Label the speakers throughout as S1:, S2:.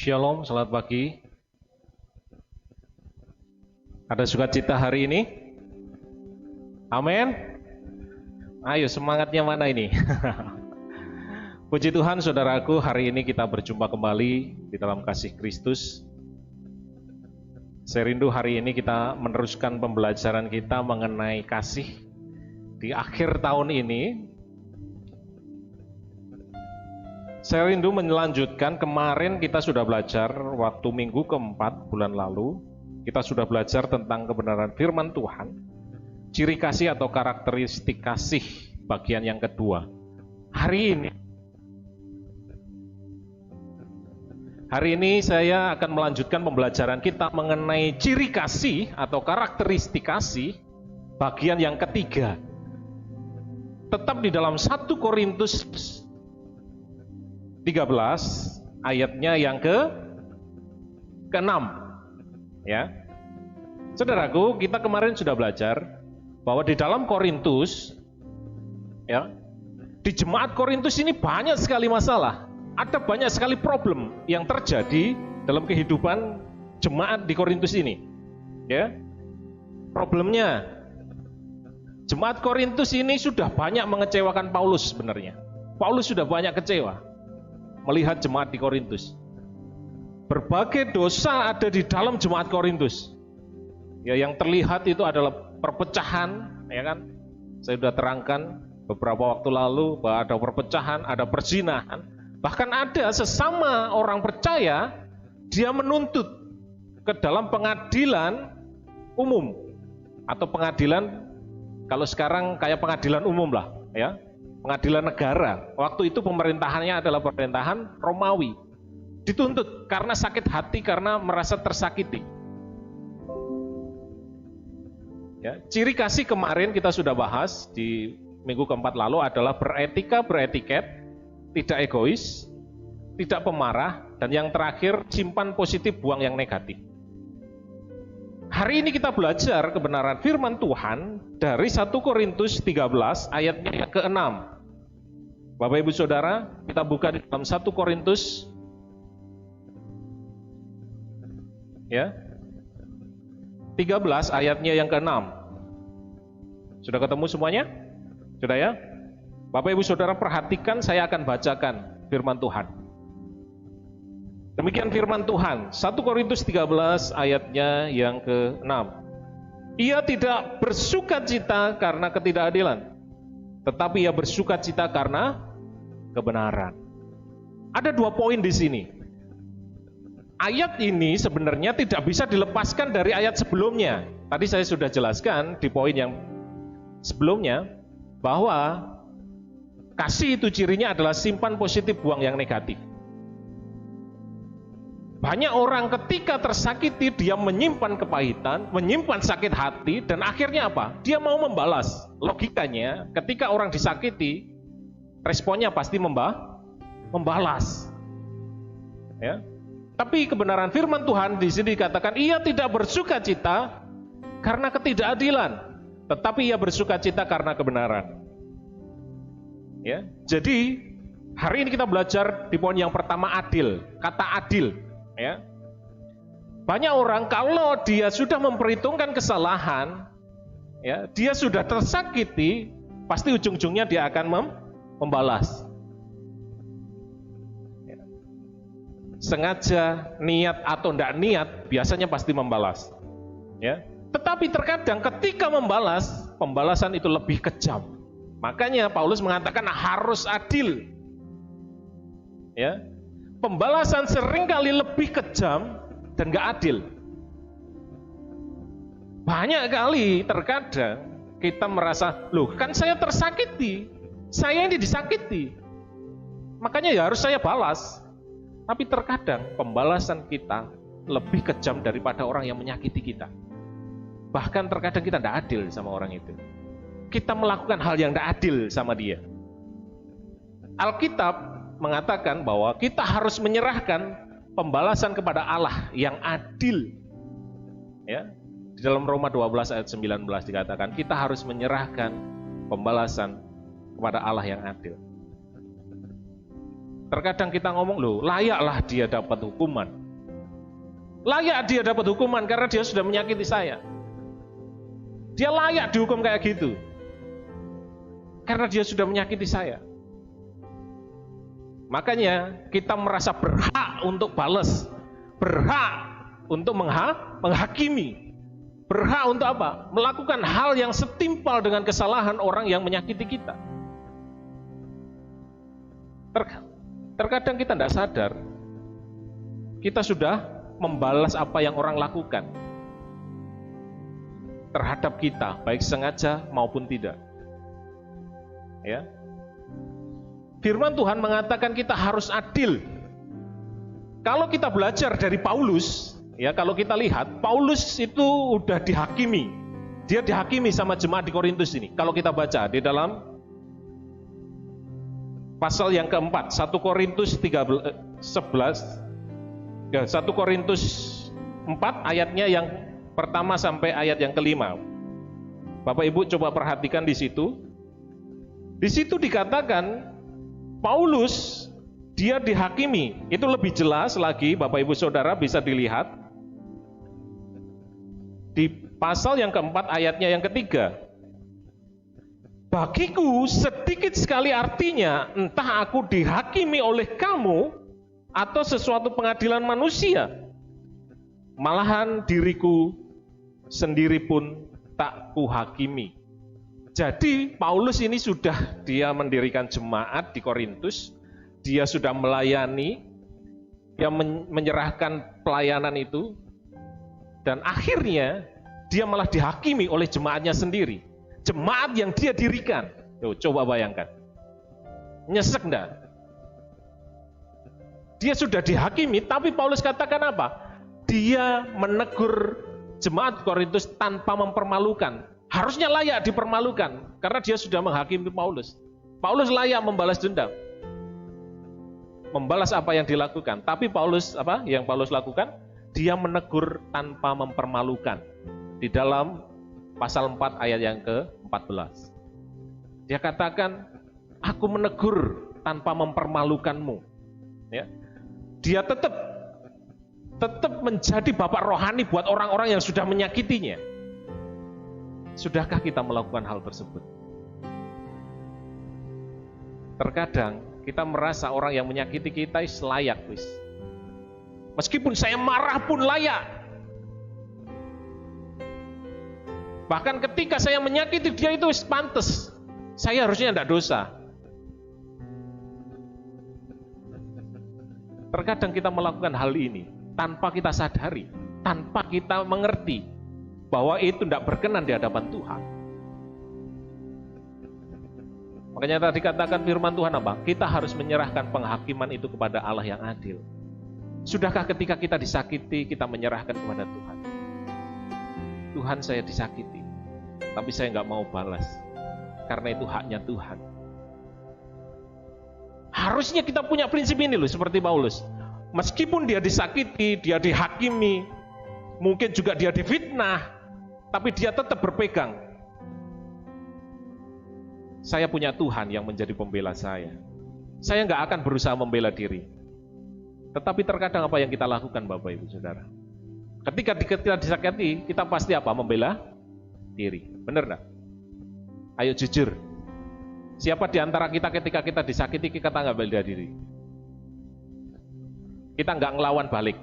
S1: Shalom, selamat pagi. Ada sukacita hari ini? Amin. Ayo semangatnya mana ini? Puji Tuhan saudaraku, hari ini kita berjumpa kembali di dalam kasih Kristus. Saya rindu hari ini kita meneruskan pembelajaran kita mengenai kasih di akhir tahun ini. Saya rindu melanjutkan, kemarin kita sudah belajar waktu minggu keempat bulan lalu. Kita sudah belajar tentang kebenaran firman Tuhan, ciri kasih atau karakteristik kasih bagian yang kedua. Hari ini saya akan melanjutkan pembelajaran kita mengenai ciri kasih atau karakteristik kasih bagian yang ketiga. Tetap di dalam 1 Korintus 13 ayatnya yang ke-6. Ya. Saudaraku, kita kemarin sudah belajar bahwa di dalam Korintus, ya, di jemaat Korintus ini banyak sekali masalah. Ada banyak sekali problem yang terjadi dalam kehidupan jemaat di Korintus ini. Ya. Problemnya, jemaat Korintus ini sudah banyak mengecewakan Paulus sebenarnya. Paulus sudah banyak kecewa melihat jemaat di Korintus. Berbagai dosa ada di dalam jemaat Korintus. Ya, yang terlihat itu adalah perpecahan, ya kan? Saya sudah terangkan beberapa waktu lalu bahwa ada perpecahan, ada perzinahan. Bahkan ada sesama orang percaya, dia menuntut ke dalam pengadilan umum atau pengadilan, kalau sekarang kayak pengadilan umum lah, ya, pengadilan negara. Waktu itu pemerintahannya adalah pemerintahan Romawi. Dituntut karena sakit hati, karena merasa tersakiti. Ya, ciri kasih kemarin kita sudah bahas di minggu keempat lalu adalah beretika, beretiket, tidak egois, tidak pemarah, dan yang terakhir simpan positif, buang yang negatif. Hari ini kita belajar kebenaran firman Tuhan dari 1 Korintus 13 ayatnya ke-6. Bapak Ibu Saudara, kita buka di dalam 1 Korintus, ya, 13 ayatnya yang ke-6. Sudah ketemu semuanya? Sudah ya? Bapak Ibu Saudara perhatikan, saya akan bacakan firman Tuhan. Demikian firman Tuhan, 1 Korintus 13 ayatnya yang ke-6. Ia tidak bersukacita karena ketidakadilan, tetapi ia bersukacita karena kebenaran. Ada 2 poin di sini. Ayat ini sebenarnya tidak bisa dilepaskan dari ayat sebelumnya. Tadi saya sudah jelaskan di poin yang sebelumnya bahwa kasih itu cirinya adalah simpan positif, buang yang negatif. Banyak orang ketika tersakiti dia menyimpan kepahitan, menyimpan sakit hati, dan akhirnya apa? Dia mau membalas. Logikanya ketika orang disakiti, responnya pasti membalas. Ya. Tapi kebenaran firman Tuhan di sini dikatakan ia tidak bersukacita karena ketidakadilan, tetapi ia bersukacita karena kebenaran. Ya. Jadi hari ini kita belajar di poin yang pertama, adil. Kata adil, ya. Banyak orang kalau dia sudah memperhitungkan kesalahan, ya, dia sudah tersakiti, pasti ujung-ujungnya dia akan membalas. Sengaja, niat atau tidak niat, biasanya pasti membalas. Ya. Tetapi terkadang ketika membalas, pembalasan itu lebih kejam. Makanya Paulus mengatakan harus adil. Ya. Pembalasan seringkali lebih kejam dan gak adil. Banyak kali terkadang kita merasa, loh kan saya tersakiti, saya ini disakiti, makanya ya harus saya balas. Tapi terkadang pembalasan kita lebih kejam daripada orang yang menyakiti kita. Bahkan terkadang kita tidak adil sama orang itu. Kita melakukan hal yang tidak adil sama dia. Alkitab mengatakan bahwa kita harus menyerahkan pembalasan kepada Allah yang adil. Ya, di dalam Roma 12 ayat 19 dikatakan kita harus menyerahkan pembalasan kepada Allah yang adil. Terkadang kita ngomong, loh layaklah dia dapat hukuman. Layak dia dapat hukuman karena dia sudah menyakiti saya. Dia layak dihukum kayak gitu. Karena dia sudah menyakiti saya. Makanya kita merasa berhak untuk balas. Berhak untuk menghakimi. Berhak untuk apa? Melakukan hal yang setimpal dengan kesalahan orang yang menyakiti kita. Terkadang kita tidak sadar, kita sudah membalas apa yang orang lakukan terhadap kita, baik sengaja maupun tidak. Ya. Firman Tuhan mengatakan kita harus adil. Kalau kita belajar dari Paulus, ya, kalau kita lihat Paulus itu udah dihakimi. Dia dihakimi sama jemaat di Korintus ini. Kalau kita baca di dalam pasal yang keempat, 1 Korintus 11, ya, 1 Korintus 4 ayatnya yang pertama sampai ayat yang kelima. Bapak Ibu coba perhatikan di situ. Di situ dikatakan Paulus dia dihakimi. Itu lebih jelas lagi, Bapak Ibu Saudara bisa dilihat di pasal yang keempat ayatnya yang ketiga. Bagiku sedikit sekali artinya, entah aku dihakimi oleh kamu atau sesuatu pengadilan manusia. Malahan diriku sendiri pun tak kuhakimi. Jadi Paulus ini sudah dia mendirikan jemaat di Korintus, dia sudah melayani, dia menyerahkan pelayanan itu, dan akhirnya dia malah dihakimi oleh jemaatnya sendiri. Jemaat yang dia dirikan. Coba bayangkan. Nyesek enggak? Dia sudah dihakimi, tapi Paulus katakan apa? Dia menegur jemaat Korintus tanpa mempermalukan. Harusnya layak dipermalukan, karena dia sudah menghakimi Paulus. Paulus layak membalas dendam. Membalas apa yang dilakukan. Tapi Paulus, apa yang Paulus lakukan? Dia menegur tanpa mempermalukan. Di dalam pasal 4 ayat yang ke-14. Dia katakan, aku menegur tanpa mempermalukanmu. Ya. Dia tetap menjadi bapak rohani buat orang-orang yang sudah menyakitinya. Sudahkah kita melakukan hal tersebut? Terkadang kita merasa orang yang menyakiti kita layak, wis. Meskipun saya marah pun layak. Bahkan ketika saya menyakiti dia itu pantas. Saya harusnya tidak dosa. Terkadang kita melakukan hal ini tanpa kita sadari, tanpa kita mengerti bahwa itu tidak berkenan di hadapan Tuhan. Makanya tadi katakan firman Tuhan apa? Kita harus menyerahkan penghakiman itu kepada Allah yang adil. Sudahkah ketika kita disakiti, kita menyerahkan kepada Tuhan? Tuhan, saya disakiti, tapi saya nggak mau balas, karena itu haknya Tuhan. Harusnya kita punya prinsip ini loh, seperti Paulus. Meskipun dia disakiti, dia dihakimi, mungkin juga dia difitnah, tapi dia tetap berpegang. Saya punya Tuhan yang menjadi pembela saya. Saya nggak akan berusaha membela diri. Tetapi terkadang apa yang kita lakukan, Bapak Ibu Saudara? Ketika kita disakiti, kita pasti apa? Membela diri. Benar nggak? Ayo jujur. Siapa di antara kita ketika kita disakiti, kita nggak bela diri? Kita nggak ngelawan balik.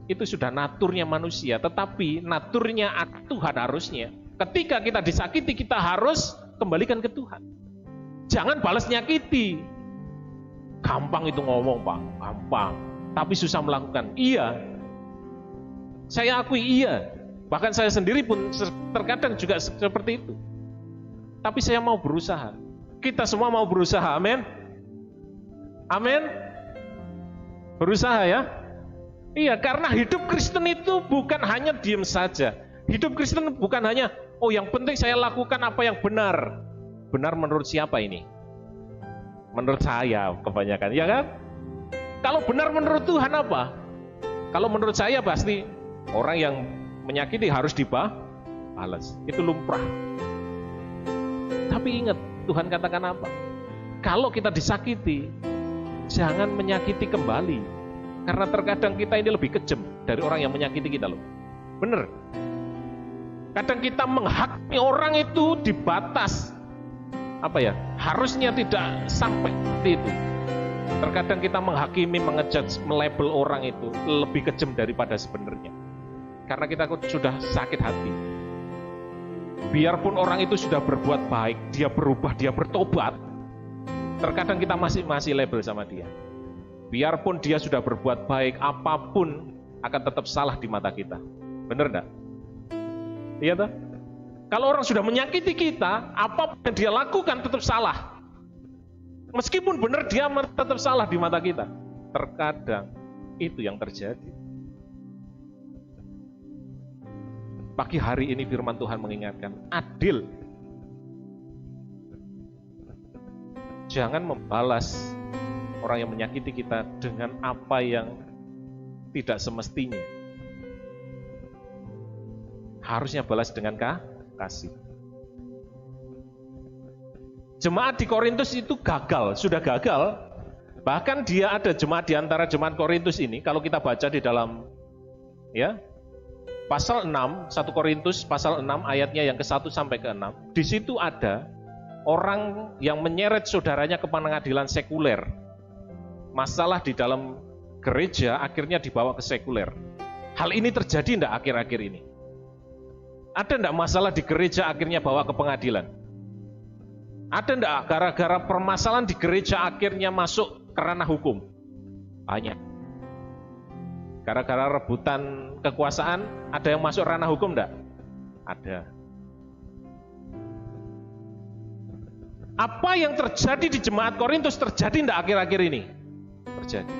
S1: Itu sudah naturnya manusia, tetapi naturnya Tuhan harusnya. Ketika kita disakiti, kita harus kembalikan ke Tuhan. Jangan balas nyakiti. Gampang itu ngomong, Pak, gampang. Tapi susah melakukan. Iya. Saya akui iya. Bahkan saya sendiri pun terkadang juga seperti itu. Tapi saya mau berusaha. Kita semua mau berusaha, amin. Amin. Berusaha ya. Iya, karena hidup Kristen itu bukan hanya diam saja. Hidup Kristen bukan hanya, oh yang penting saya lakukan apa yang benar. Benar menurut siapa ini? Menurut saya kebanyakan, ya kan? Kalau benar menurut Tuhan apa? Kalau menurut saya pasti orang yang menyakiti harus dibalas. Itu lumrah. Tapi ingat, Tuhan katakan apa? Kalau kita disakiti, jangan menyakiti kembali. Karena terkadang kita ini lebih kejam dari orang yang menyakiti kita loh. Bener. Kadang kita menghakimi orang itu di batas harusnya tidak sampai seperti itu. Terkadang kita menghakimi, mengejudge, melabel orang itu lebih kejam daripada sebenarnya. Karena kita sudah sakit hati. Biarpun orang itu sudah berbuat baik, dia berubah, dia bertobat, terkadang kita masih label sama dia. Biarpun dia sudah berbuat baik, apapun akan tetap salah di mata kita. Bener enggak? Iya toh? Kalau orang sudah menyakiti kita, apapun yang dia lakukan tetap salah. Meskipun benar dia tetap salah di mata kita. Terkadang itu yang terjadi. Pagi hari ini firman Tuhan mengingatkan, adil. Jangan membalas orang yang menyakiti kita dengan apa yang tidak semestinya. Harusnya balas dengan kasih. Jemaat di Korintus itu gagal, sudah gagal. Bahkan dia ada jemaat di antara jemaat Korintus ini, kalau kita baca di dalam pasal 6, 1 Korintus pasal 6 ayatnya yang ke-1 sampai ke-6. Di situ ada orang yang menyeret saudaranya ke pengadilan sekuler. Masalah di dalam gereja akhirnya dibawa ke sekuler. Hal ini terjadi enggak akhir-akhir ini? Ada enggak masalah di gereja akhirnya bawa ke pengadilan? Ada enggak gara-gara permasalahan di gereja akhirnya masuk ke ranah hukum? Banyak. Gara-gara rebutan kekuasaan, ada yang masuk ranah hukum enggak? Ada. Apa yang terjadi di jemaat Korintus terjadi enggak akhir-akhir ini? Terjadi.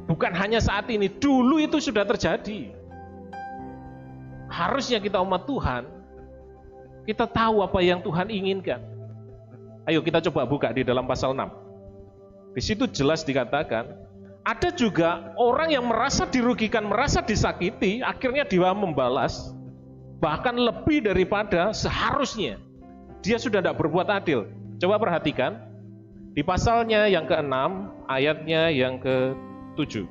S1: Bukan hanya saat ini, dulu itu sudah terjadi. Harusnya kita umat Tuhan, kita tahu apa yang Tuhan inginkan. Ayo kita coba buka di dalam pasal 6. Di situ jelas dikatakan, ada juga orang yang merasa dirugikan, merasa disakiti, akhirnya dia membalas, bahkan lebih daripada seharusnya. Dia sudah tidak berbuat adil. Coba perhatikan, di pasalnya yang ke-6, ayatnya yang ke-7.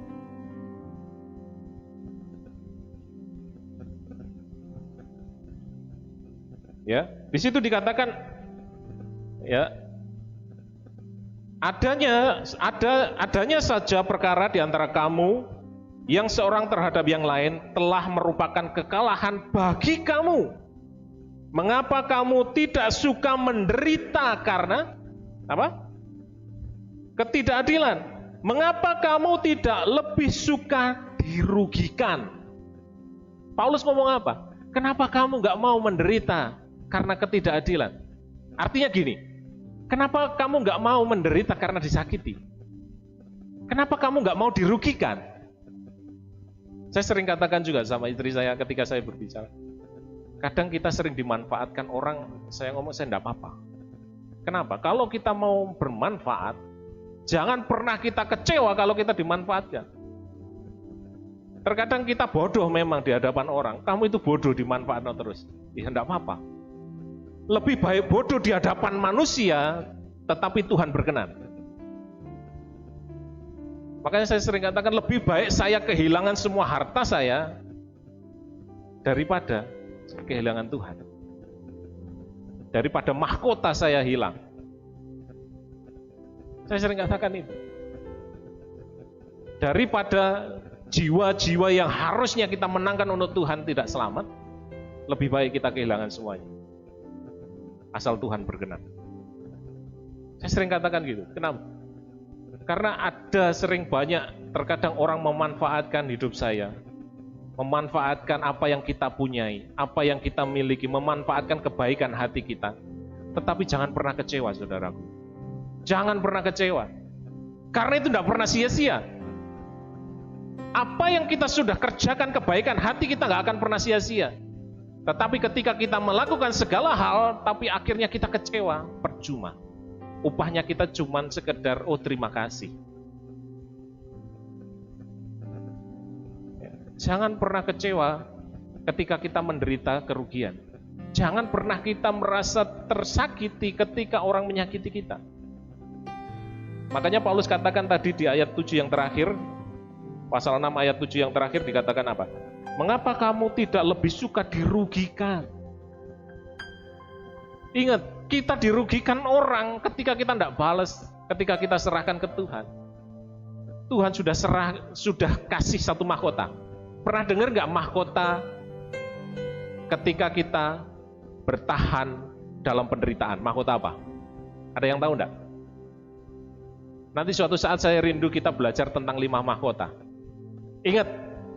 S1: Ya, di situ dikatakan, adanya saja perkara di antara kamu yang seorang terhadap yang lain telah merupakan kekalahan bagi kamu. Mengapa kamu tidak suka menderita karena ketidakadilan? Mengapa kamu tidak lebih suka dirugikan? Paulus ngomong apa? Kenapa kamu gak mau menderita karena ketidakadilan? Artinya gini, kenapa kamu gak mau menderita karena disakiti? Kenapa kamu gak mau dirugikan? Saya sering katakan juga sama istri saya ketika saya berbicara, kadang kita sering dimanfaatkan orang. Saya ngomong, saya enggak apa-apa. Kenapa? Kalau kita mau bermanfaat, jangan pernah kita kecewa kalau kita dimanfaatkan. Terkadang kita bodoh memang di hadapan orang. Kamu itu bodoh, dimanfaatkan terus. Ya enggak apa-apa. Lebih baik bodoh di hadapan manusia, tetapi Tuhan berkenan. Makanya saya sering katakan, lebih baik saya kehilangan semua harta saya daripada kehilangan Tuhan. Daripada mahkota saya hilang. Saya sering katakan itu. Daripada jiwa-jiwa yang harusnya kita menangkan untuk Tuhan tidak selamat, lebih baik kita kehilangan semuanya. Asal Tuhan berkenan. Saya sering katakan gitu. Kenapa? Karena ada sering banyak, terkadang orang memanfaatkan hidup saya, memanfaatkan apa yang kita punyai, apa yang kita miliki, memanfaatkan kebaikan hati kita. Tetapi jangan pernah kecewa, saudaraku. Jangan pernah kecewa. Karena itu tidak pernah sia-sia. Apa yang kita sudah kerjakan kebaikan hati kita gak akan pernah sia-sia. Tetapi ketika kita melakukan segala hal, tapi akhirnya kita kecewa, percuma. Upahnya kita cuma sekedar, oh terima kasih. Jangan pernah kecewa ketika kita menderita kerugian. Jangan pernah kita merasa tersakiti ketika orang menyakiti kita. Makanya Paulus katakan tadi di ayat 7 yang terakhir, pasal 6 ayat 7 yang terakhir dikatakan apa? Mengapa kamu tidak lebih suka dirugikan? Ingat, kita dirugikan orang ketika kita tidak balas, ketika kita serahkan ke Tuhan. Tuhan sudah kasih satu mahkota. Pernah dengar nggak mahkota ketika kita bertahan dalam penderitaan? Mahkota apa? Ada yang tahu enggak? Nanti suatu saat saya rindu kita belajar tentang 5 mahkota. Ingat,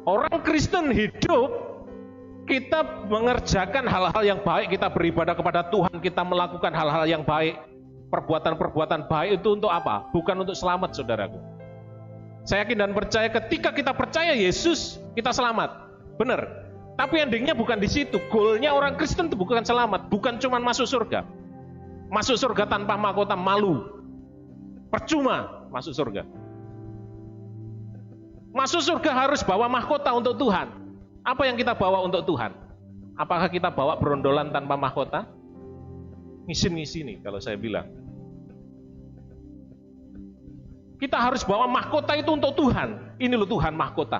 S1: orang Kristen hidup, kita mengerjakan hal-hal yang baik, kita beribadah kepada Tuhan, kita melakukan hal-hal yang baik. Perbuatan-perbuatan baik itu untuk apa? Bukan untuk selamat, saudaraku. Saya yakin dan percaya ketika kita percaya Yesus, kita selamat. Benar. Tapi endingnya bukan di situ. Goalnya orang Kristen itu bukan selamat, bukan cuma masuk surga. Masuk surga tanpa mahkota malu. Percuma masuk surga. Masuk surga harus bawa mahkota untuk Tuhan. Apa yang kita bawa untuk Tuhan? Apakah kita bawa berondolan tanpa mahkota? Ngisi-ngisi nih kalau saya bilang. Kita harus bawa mahkota itu untuk Tuhan. Ini loh Tuhan mahkota.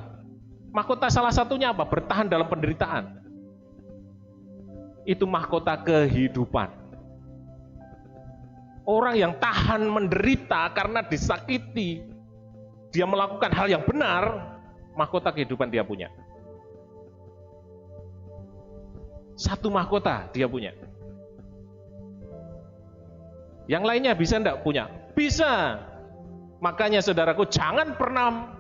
S1: Mahkota salah satunya apa? Bertahan dalam penderitaan. Itu mahkota kehidupan. Orang yang tahan menderita karena disakiti, dia melakukan hal yang benar, mahkota kehidupan dia punya. Satu mahkota dia punya. Yang lainnya bisa enggak punya? Bisa. Makanya saudaraku, jangan pernah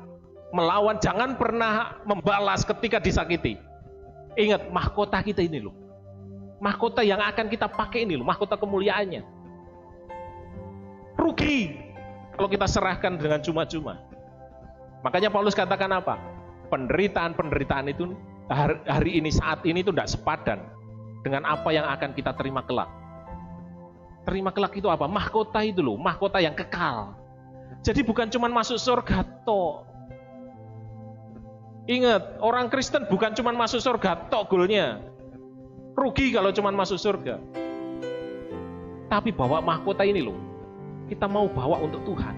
S1: melawan, jangan pernah membalas ketika disakiti. Ingat, mahkota kita ini loh. Mahkota yang akan kita pakai ini loh, mahkota kemuliaannya. Rugi kalau kita serahkan dengan cuma-cuma. Makanya Paulus katakan apa? Penderitaan-penderitaan itu hari ini, saat ini itu tidak sepadan dengan apa yang akan kita terima kelak. Terima kelak itu apa? Mahkota itu loh, mahkota yang kekal. Jadi bukan cuma masuk surga tok. Ingat, orang Kristen bukan cuma masuk surga tok goalnya. Rugi kalau cuma masuk surga. Tapi bawa mahkota ini loh, kita mau bawa untuk Tuhan.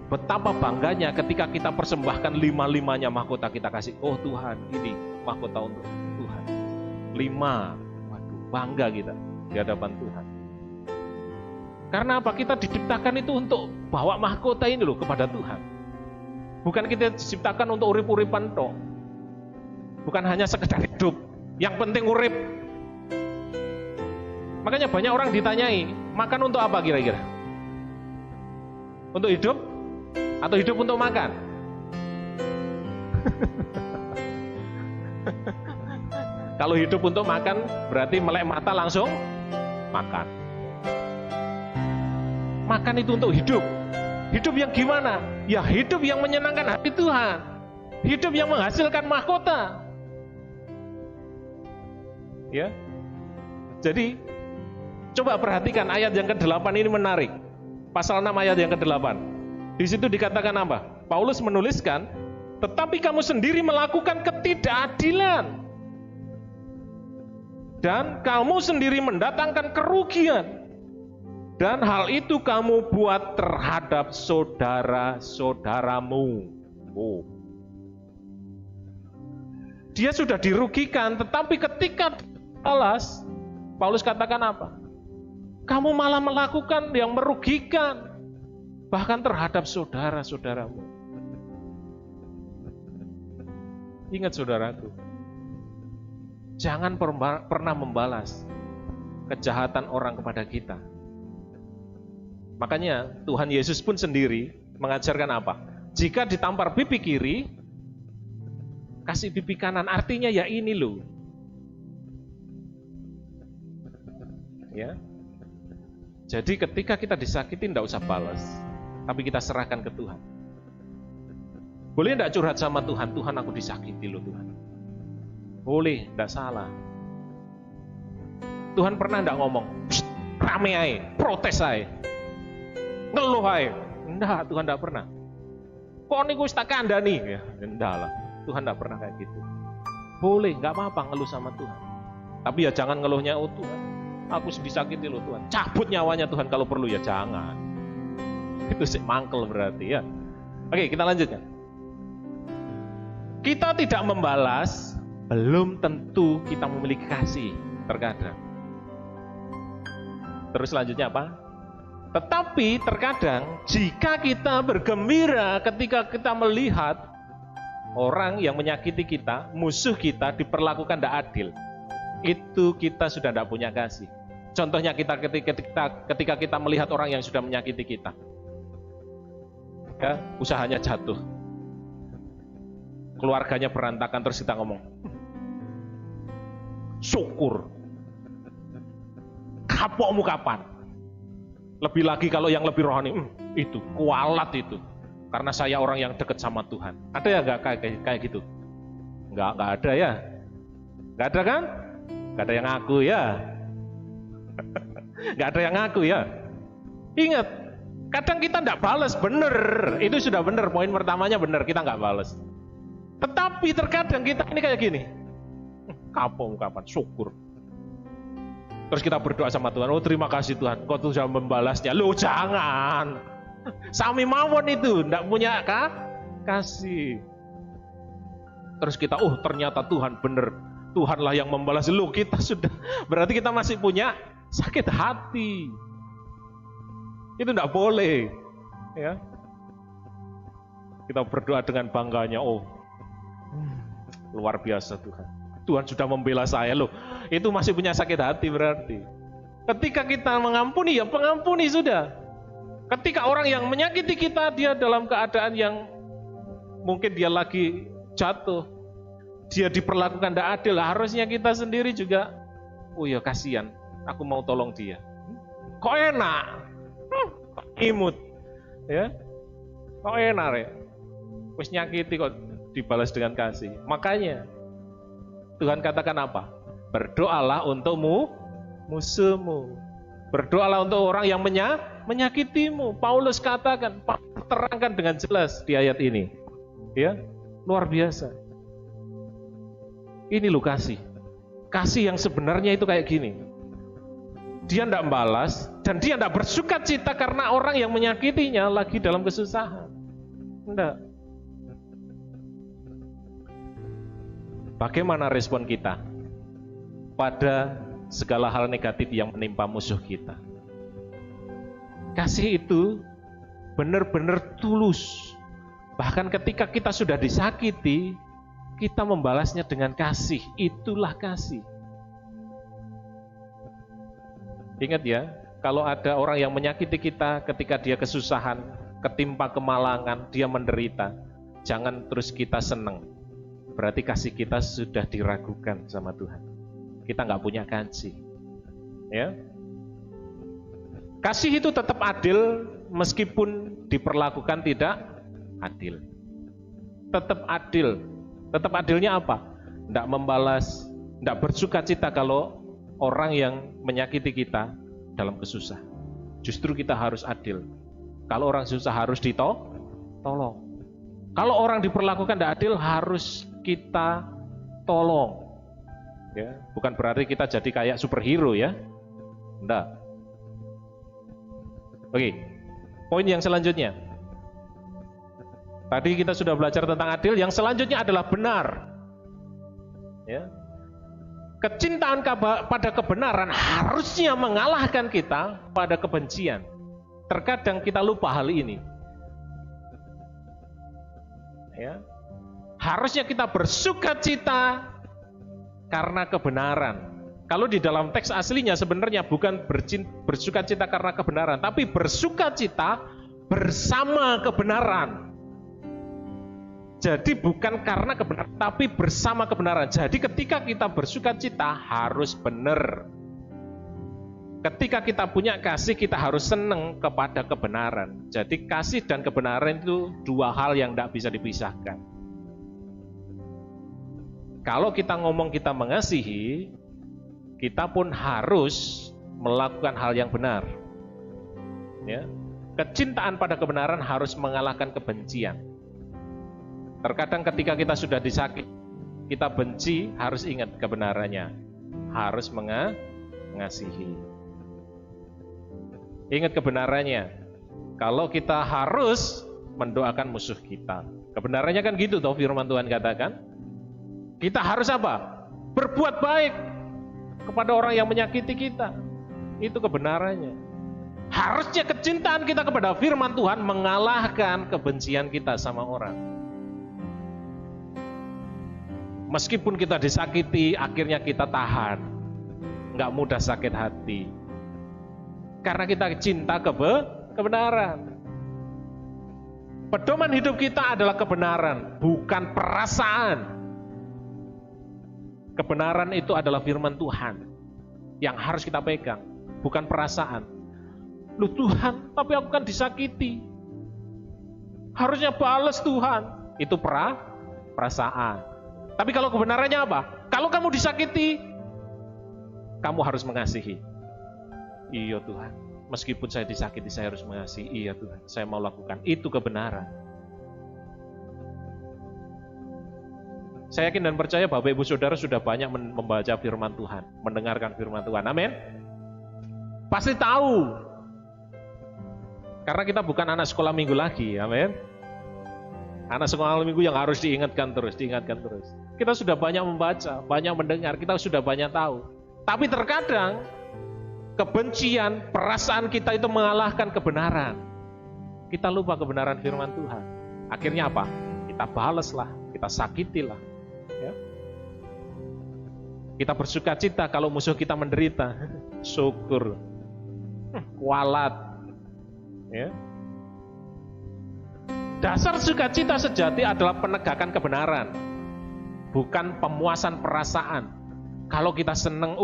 S1: Betapa bangganya ketika kita persembahkan 5-5-nya mahkota kita kasih. Oh Tuhan, ini mahkota untuk Tuhan. 5. Waduh, bangga kita di hadapan Tuhan. Karena apa? Kita diciptakan itu untuk bawa mahkota ini loh kepada Tuhan. Bukan kita diciptakan untuk urip-uripan tok. Bukan hanya sekedar hidup. Yang penting urip. Makanya banyak orang ditanyai, makan untuk apa kira-kira? Untuk hidup? Atau hidup untuk makan? Kalau hidup untuk makan, berarti melek mata langsung makan. Makan itu untuk hidup. Hidup yang gimana? Ya hidup yang menyenangkan hati Tuhan. Hidup yang menghasilkan mahkota. Ya. Jadi coba perhatikan ayat yang ke-8 ini menarik. Pasal 6 ayat yang ke-8. Di situ dikatakan apa? Paulus menuliskan, tetapi kamu sendiri melakukan ketidakadilan. Dan kamu sendiri mendatangkan kerugian. Dan hal itu kamu buat terhadap saudara-saudaramu. Oh. Dia sudah dirugikan, tetapi ketika balas, Paulus katakan apa? Kamu malah melakukan yang merugikan, bahkan terhadap saudara-saudaramu. Ingat saudaraku, jangan pernah membalas kejahatan orang kepada kita. Makanya Tuhan Yesus pun sendiri mengajarkan apa? Jika ditampar pipi kiri, kasih pipi kanan. Artinya ya ini loh. Ya. Jadi ketika kita disakiti tidak usah balas, tapi kita serahkan ke Tuhan. Boleh tidak curhat sama Tuhan? Tuhan, aku disakiti loh Tuhan. Boleh, tidak salah. Tuhan pernah tidak ngomong, rame aja, protes aja, ngeluh aja? Enggak, Tuhan tidak pernah. Kok niku wis tak kandhani? Ya, enggak lah. Tuhan tidak pernah kayak gitu. Boleh, nggak apa-apa ngeluh sama Tuhan. Tapi ya jangan ngeluhnya, oh Tuhan, aku disakiti loh Tuhan. Cabut nyawanya Tuhan kalau perlu, ya jangan. Itu sih mangkel berarti ya. Oke, kita lanjutkan. Kita tidak membalas, belum tentu kita memiliki kasih terkadang. Terus selanjutnya apa? Tetapi terkadang jika kita bergembira ketika kita melihat orang yang menyakiti kita, musuh kita diperlakukan tidak adil, itu kita sudah tidak punya kasih. Contohnya kita ketika kita melihat orang yang sudah menyakiti kita, ya, usahanya jatuh, keluarganya berantakan, terus kita ngomong, syukur, kapokmu kapan? Lebih lagi kalau yang lebih rohani, itu kualat itu, karena saya orang yang dekat sama Tuhan. Ada ya nggak kayak gitu? Nggak ada ya? Nggak ada kan? Nggak ada yang ngaku ya? Nggak ada yang ngaku ya? Ingat, kadang kita nggak balas, bener, itu sudah bener, poin pertamanya bener, kita nggak balas. Tetapi terkadang kita ini kayak gini, kapok kapan, syukur. Terus kita berdoa sama Tuhan, oh terima kasih Tuhan, kau sudah membalasnya. Loh jangan, sami mawon itu, nggak punya kasih. Terus kita, oh ternyata Tuhan bener, Tuhanlah yang membalas. Loh kita sudah, berarti kita masih punya sakit hati. Itu enggak boleh, ya. Kita berdoa dengan bangganya, oh luar biasa Tuhan. Tuhan sudah membela saya loh. Itu masih punya sakit hati berarti. Ketika kita mengampuni, ya pengampuni sudah. Ketika orang yang menyakiti kita, dia dalam keadaan yang mungkin dia lagi jatuh, dia diperlakukan tidak adil, harusnya kita sendiri juga, oh ya kasihan, aku mau tolong dia. Kok enak? Imut, ya? Kok enak ya? Wis nyakiti kok dibalas dengan kasih. Makanya Tuhan katakan apa? Berdoalah untukmu, musuhmu. Berdoalah untuk orang yang menyakitimu. Paulus katakan, terangkan dengan jelas di ayat ini. Ya, luar biasa. Ini loh kasih. Kasih yang sebenarnya itu kayak gini. Dia tidak membalas dan dia tidak bersuka cita karena orang yang menyakitinya lagi dalam kesusahan. Tidak. Bagaimana respon kita pada segala hal negatif yang menimpa musuh kita? Kasih itu benar-benar tulus. Bahkan ketika kita sudah disakiti, kita membalasnya dengan kasih. Itulah kasih. Ingat ya, kalau ada orang yang menyakiti kita ketika dia kesusahan, ketimpa kemalangan, dia menderita, jangan terus kita senang. Berarti kasih kita sudah diragukan sama Tuhan. Kita nggak punya kasih. Ya. Kasih itu tetap adil meskipun diperlakukan tidak adil. Tetap adil. Tetap adilnya apa? Tidak membalas, tidak bersuka cita kalau orang yang menyakiti kita dalam kesusahan. Justru kita harus adil. Kalau orang susah harus ditolong. Kalau orang diperlakukan tidak adil harus kita tolong. Ya, bukan berarti kita jadi kayak superhero ya. Enggak. Oke. Poin yang selanjutnya. Tadi kita sudah belajar tentang adil, yang selanjutnya adalah benar. Ya. Kecintaan pada kebenaran harusnya mengalahkan kita pada kebencian. Terkadang kita lupa hal ini. Ya. Harusnya kita bersuka cita karena kebenaran. Kalau di dalam teks aslinya sebenarnya bukan bersuka cita karena kebenaran, tapi bersuka cita bersama kebenaran. Jadi bukan karena kebenaran, tapi bersama kebenaran. Jadi ketika kita bersuka cita harus benar. Ketika kita punya kasih, kita harus senang kepada kebenaran. Jadi kasih dan kebenaran itu dua hal yang tidak bisa dipisahkan. Kalau kita ngomong kita mengasihi, kita pun harus melakukan hal yang benar. Ya. Kecintaan pada kebenaran harus mengalahkan kebencian. Terkadang ketika kita sudah disakiti, kita benci, harus ingat kebenarannya. Harus mengasihi. Ingat kebenarannya. Kalau kita harus mendoakan musuh kita. Kebenarannya kan gitu toh firman Tuhan katakan. Kita harus apa? Berbuat baik kepada orang yang menyakiti kita. Itu kebenarannya. Harusnya kecintaan kita kepada firman Tuhan mengalahkan kebencian kita sama orang. Meskipun kita disakiti, akhirnya kita tahan. Nggak mudah sakit hati. Karena kita cinta kebenaran. Pedoman hidup kita adalah kebenaran, bukan perasaan. Kebenaran itu adalah firman Tuhan yang harus kita pegang, bukan perasaan. Loh Tuhan, tapi aku kan disakiti. Harusnya balas Tuhan. Itu perasaan. Tapi kalau kebenarannya apa? Kalau kamu disakiti, kamu harus mengasihi. Iya Tuhan, meskipun saya disakiti, saya harus mengasihi. Iya Tuhan, saya mau lakukan. Itu kebenaran. Saya yakin dan percaya Bapak Ibu Saudara sudah banyak membaca firman Tuhan, mendengarkan firman Tuhan. Amin. Pasti tahu. Karena kita bukan anak sekolah minggu lagi. Amin. Anak sekolah minggu yang harus diingatkan terus. Kita sudah banyak membaca, banyak mendengar, kita sudah banyak tahu. Tapi terkadang kebencian, perasaan kita itu mengalahkan kebenaran. Kita lupa kebenaran firman Tuhan. Akhirnya apa? Kita balaslah, kita sakitilah. Ya. Kita bersuka cita kalau musuh kita menderita. Syukur. Kualat. Ya. Dasar sukacita sejati adalah penegakan kebenaran, bukan pemuasan perasaan. Kalau kita seneng,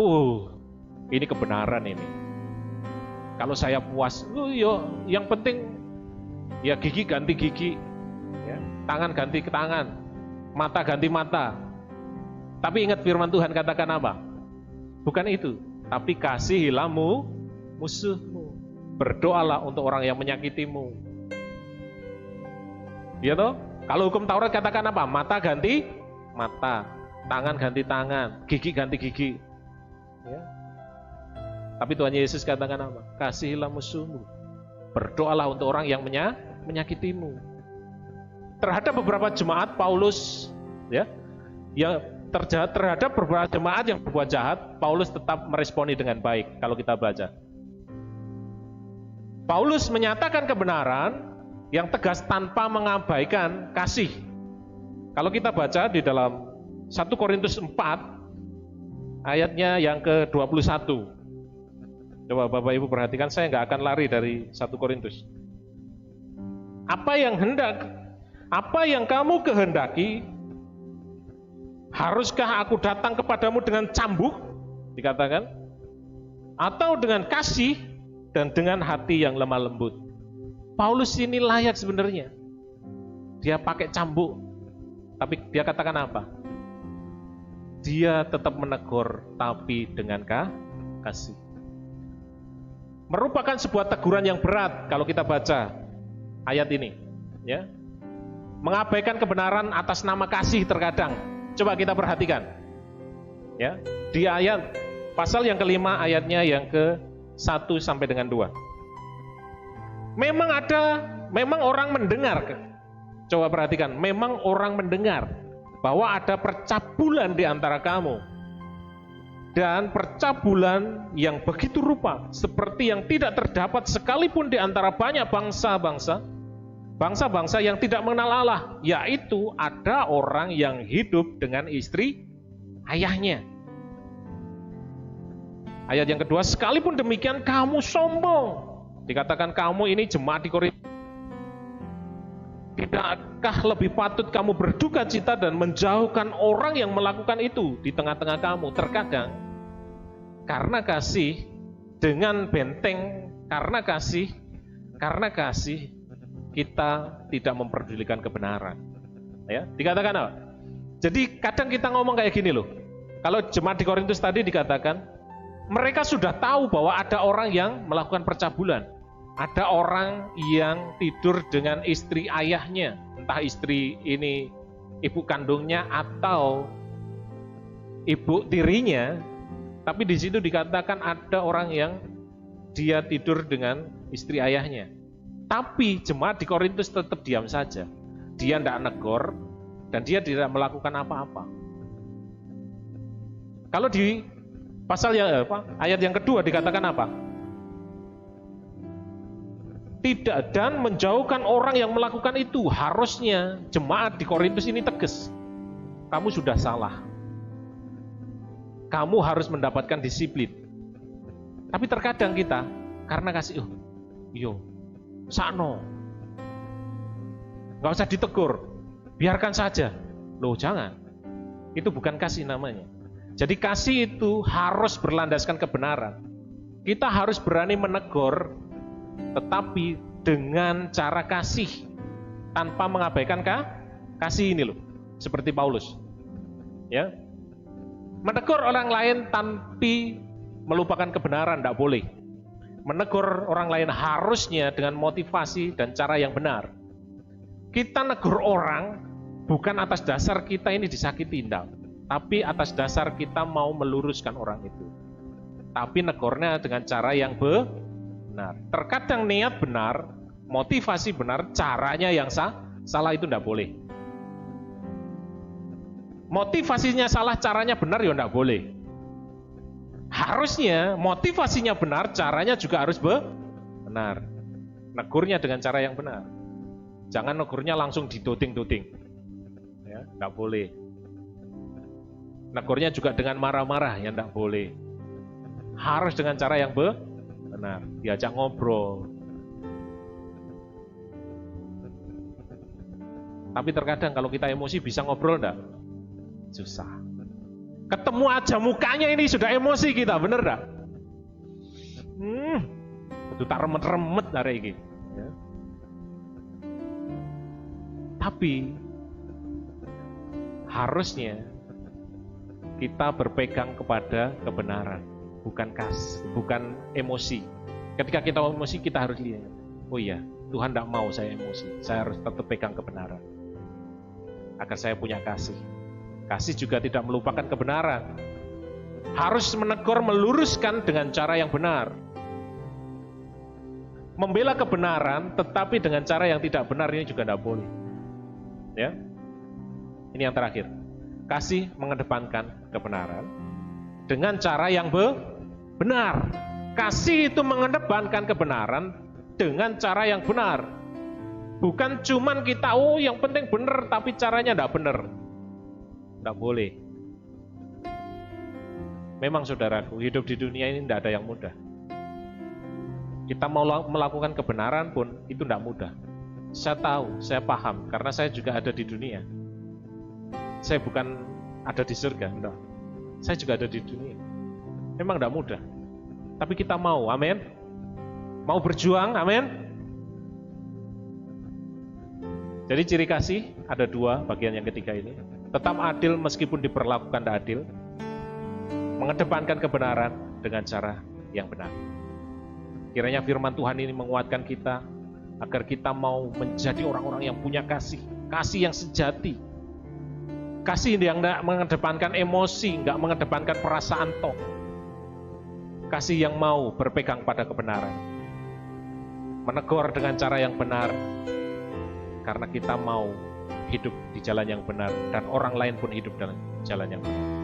S1: ini kebenaran ini. Kalau saya puas, yang penting ya gigi ganti gigi, ya, tangan ganti tangan, mata ganti mata. Tapi ingat firman Tuhan katakan apa? Bukan itu, tapi kasihilah musuhmu. Berdoalah untuk orang yang menyakitimu. Ya toh? Kalau hukum Taurat katakan apa? Mata ganti mata, tangan ganti tangan, gigi ganti gigi. Ya. Tapi Tuhan Yesus katakan apa? Kasihilah musuhmu. Berdoalah untuk orang yang menyakitimu. Terhadap beberapa jemaat Paulus, ya, yang terhadap beberapa jemaat yang berbuat jahat, Paulus tetap meresponi dengan baik. Kalau kita baca, Paulus menyatakan kebenaran yang tegas tanpa mengabaikan kasih. Kalau kita baca di dalam 1 Korintus 4 ayatnya yang ke-21. Coba Bapak Ibu perhatikan, saya nggak akan lari dari 1 Korintus. Apa yang kamu kehendaki, haruskah aku datang kepadamu dengan cambuk, dikatakan, atau dengan kasih dan dengan hati yang lemah lembut. Paulus ini layak sebenarnya. Dia pakai cambuk, tapi dia katakan apa? Dia tetap menegur, tapi dengan kasih. Merupakan sebuah teguran yang berat kalau kita baca ayat ini, ya. Mengabaikan kebenaran atas nama kasih terkadang. Coba kita perhatikan, ya. Di ayat pasal yang kelima ayatnya yang ke-1 sampai dengan 2. Memang orang mendengar. Coba perhatikan, memang orang mendengar bahwa ada percabulan di antara kamu. Dan percabulan yang begitu rupa, seperti yang tidak terdapat sekalipun di antara banyak bangsa-bangsa yang tidak mengenal Allah, yaitu ada orang yang hidup dengan istri ayahnya. Ayat yang kedua, sekalipun demikian kamu sombong. Dikatakan kamu ini jemaat di Korintus. Tidakkah lebih patut kamu berduka cita dan menjauhkan orang yang melakukan itu di tengah-tengah kamu? Terkadang karena kasih dengan benteng, karena kasih kita tidak memperdulikan kebenaran. Ya, dikatakan apa? Jadi kadang kita ngomong kayak gini loh. Kalau jemaat di Korintus tadi dikatakan mereka sudah tahu bahwa ada orang yang melakukan percabulan. Ada orang yang tidur dengan istri ayahnya, entah istri ini ibu kandungnya atau ibu tirinya. Tapi di situ dikatakan ada orang yang dia tidur dengan istri ayahnya. Tapi jemaat di Korintus tetap diam saja. Dia tidak negor dan dia tidak melakukan apa-apa. Kalau di pasal yang ayat yang kedua dikatakan apa? Tidak, dan menjauhkan orang yang melakukan itu. Harusnya jemaat di Korintus ini tegas. Kamu sudah salah. Kamu harus mendapatkan disiplin. Tapi terkadang kita karena kasih, sakno, nggak usah ditegur, biarkan saja. Loh, jangan. Itu bukan kasih namanya. Jadi kasih itu harus berlandaskan kebenaran. Kita harus berani menegur, tetapi dengan cara kasih, tanpa mengabaikan kasih ini loh. Seperti Paulus, ya, menegur orang lain tanpa melupakan kebenaran, tidak boleh. Menegur orang lain harusnya dengan motivasi dan cara yang benar. Kita negur orang bukan atas dasar kita ini disakiti, tidak, tapi atas dasar kita mau meluruskan orang itu. Tapi negornya dengan cara yang benar. Terkadang niat benar, motivasi benar, caranya yang salah itu tidak boleh. Motivasinya salah, caranya benar, ya tidak boleh. Harusnya motivasinya benar, caranya juga harus benar. Negurnya dengan cara yang benar. Jangan negurnya langsung didoting-doting. Ya, enggak boleh. Negurnya juga dengan marah-marah, ya enggak boleh. Harus dengan cara yang benar. Diajak ngobrol. Tapi terkadang kalau kita emosi bisa ngobrol enggak? Susah. Ketemu aja mukanya ini sudah emosi kita, bener dah? Itu tak remet-remet dari ini. Ya. Tapi harusnya kita berpegang kepada kebenaran, bukan emosi. Ketika kita emosi kita harus lihat, oh iya, Tuhan tidak mau saya emosi, saya harus tetap pegang kebenaran agar saya punya kasih. Kasih juga tidak melupakan kebenaran. Harus menegur, meluruskan dengan cara yang benar. Membela kebenaran, tetapi dengan cara yang tidak benar ini juga tidak boleh. Ya, ini yang terakhir. Kasih mengedepankan kebenaran dengan cara yang benar. Kasih itu mengedepankan kebenaran dengan cara yang benar. Bukan cuman kita, yang penting benar, tapi caranya tidak benar. Tidak boleh. Memang saudaraku, hidup di dunia ini tidak ada yang mudah. Kita mau melakukan kebenaran pun itu tidak mudah. Saya tahu, saya paham, karena saya juga ada di dunia. Saya bukan ada di surga, enggak. Saya juga ada di dunia. Memang tidak mudah. Tapi kita mau, amin. Mau berjuang, amin. Jadi ciri kasih ada dua, bagian yang ketiga ini. Tetap adil meskipun diperlakukan tidak adil. Mengedepankan kebenaran dengan cara yang benar. Kiranya firman Tuhan ini menguatkan kita agar kita mau menjadi orang-orang yang punya kasih. Kasih yang sejati. Kasih yang tidak mengedepankan emosi, tidak mengedepankan perasaan toh. Kasih yang mau berpegang pada kebenaran. Menegur dengan cara yang benar. Karena kita mau hidup di jalan yang benar dan orang lain pun hidup dalam jalan yang benar.